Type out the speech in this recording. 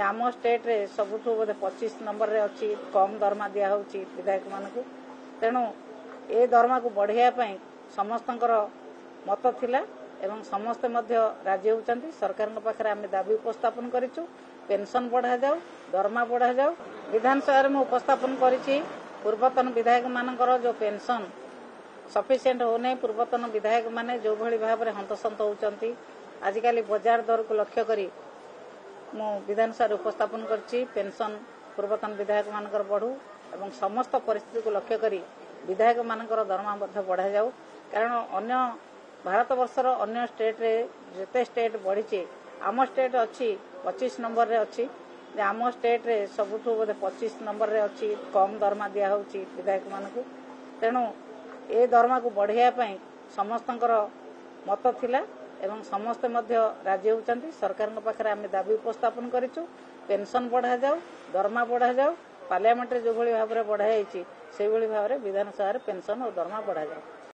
आम स्टेट रे सबुठ बोधे 25 नंबर रे अच्छी कम दरमा दिया होची विधायक मानक तेणु ए दरमा को बढ़ाई समस्त मत थिला एवं समस्ते मध्य राजी होचंती। सरकार पाखे आम दाबी उपस्थापन करिचु पेंशन बढ़ा जाऊ दरमा बढ़ा जाऊ। विधानसभा में उपस्थापन करिछि पूर्वतन विधायक मानकर जो पेंशन सफिशिएंट होने पूर्वतन विधायक माने जो भली भाव में हंतसंत होचंती आजिकाली बाजार दर को लक्ष्य करी मु विधानसभा उपस्थापन करछि पेंशन पूर्वतन विधायक मानकर बढ़ू एवं समस्त परिस्थिति को लक्ष्य करी विधायक मानकर दरमा बढ़ा जाऊ। कारण अन्य भारत वर्षर अन्य स्टेट रे जेते स्टेट बढ़ी आम स्टेट अच्छी 25 नंबर रे अच्छी आम स्टेट रे सबुठ बोधे 25 नंबर रे अच्छी कम दरमा दिया होची विधायक मानक तेणु ए दरमा को बढ़ाई समस्त मत थिला एवं समस्ते मध्य राजी होचंती। सरकार पाखे आम दाबी उपस्थापन करिचु पेंशन बढ़ा जाऊ दरमा बढ़ा जाऊ। पार्लियामेंट रे जो भली भाव में बढ़ाई से भली भाव में विधानसभा पेंशन और दरमा बढ़ा जाऊ।